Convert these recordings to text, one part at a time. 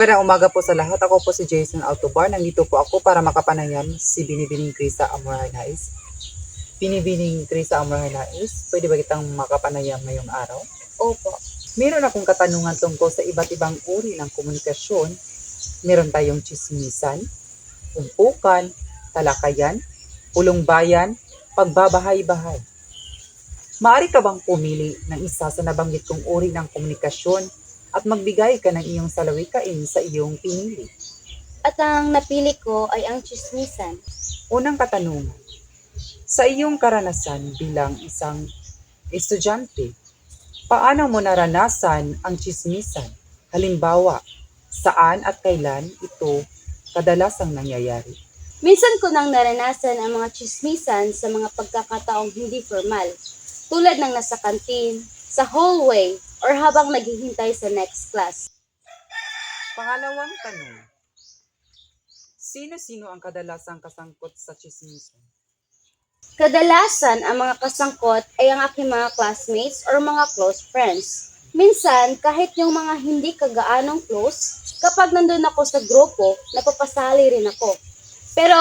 Magandang umaga po sa lahat. Ako po si Jason Altobar. Nandito po ako para makapanayam si Binibining Krisa Amor Harnais. Binibining Krisa Amor Harnais, pwede ba kitang makapanayam ngayong araw? Opo. Meron akong katanungan tungkol sa iba't ibang uri ng komunikasyon. Meron tayong chismisan, umpukan, talakayan, pulong bayan, pagbabahay-bahay. Maaari ka bang pumili ng isa sa nabanggit kong uri ng komunikasyon at magbigay ka ng iyong salawikain sa iyong pinili? At ang napili ko ay ang chismisan. Unang katanungan, sa iyong karanasan bilang isang estudyante, paano mo naranasan ang chismisan? Halimbawa, saan at kailan ito kadalasang nangyayari? Minsan ko nang naranasan ang mga chismisan sa mga pagkakataong hindi formal, tulad ng nasa kantin, sa hallway, or habang naghihintay sa next class. Pangalawang tanong, sino-sino ang kadalasang kasangkot sa chismisan? Kadalasan, ang mga kasangkot ay ang aking mga classmates or mga close friends. Minsan, kahit yung mga hindi kagaanong close, kapag nandun ako sa grupo, napapasali rin ako. Pero,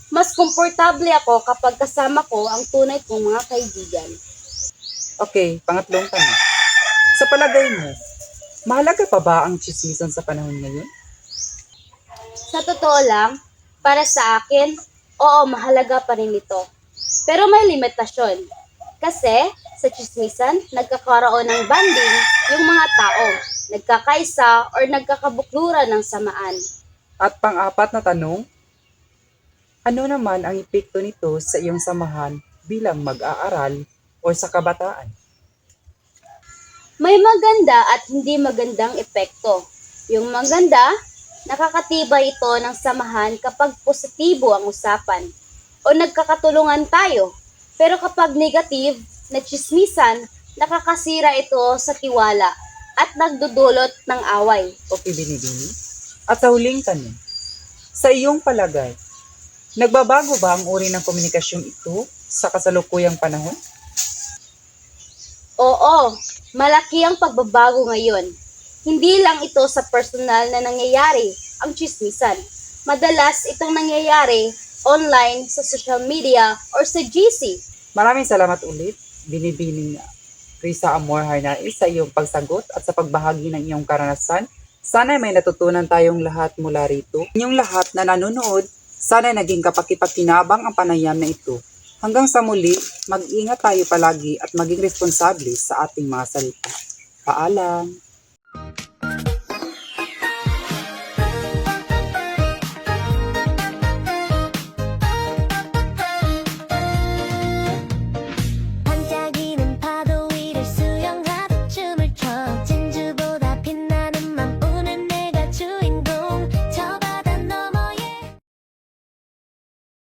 mas komportable ako kapag kasama ko ang tunay kong mga kaibigan. Okay, pangatlong tanong. Sa palagay mo, mahalaga pa ba ang chismisan sa panahon ngayon? Sa totoo lang, para sa akin, oo, mahalaga pa rin ito. Pero may limitasyon. Kasi, sa chismisan, nagkakaroon ng banding yung mga tao, nagkakaisa or nagkakabukluran ng samaan. At pang-apat na tanong, ano naman ang epekto nito sa iyong samahan bilang mag-aaral o sa kabataan? May maganda at hindi magandang epekto. Yung maganda, nakakatibay ito ng samahan kapag positibo ang usapan o nagkakatulungan tayo. Pero kapag negative na chismisan, nakakasira ito sa tiwala at nagdudulot ng away. Okay, Binibini? At sa huling tanong, sa iyong palagay, nagbabago ba ang uri ng komunikasyon ito sa kasalukuyang panahon? Oo, malaki ang pagbabago ngayon. Hindi lang ito sa personal na nangyayari, ang chismisan. Madalas itong nangyayari online, sa social media, or sa GC. Maraming salamat ulit, Binibining Krisa Amor Harnais, sa iyong pagsagot at sa pagbahagi ng iyong karanasan. Sana may natutunan tayong lahat mula rito. Inyong lahat na nanonood, sana naging kapaki-pakinabang ang panayam na ito. Hanggang sa muli, mag-ingat tayo palagi at maging responsable sa ating mga salita. Paalam!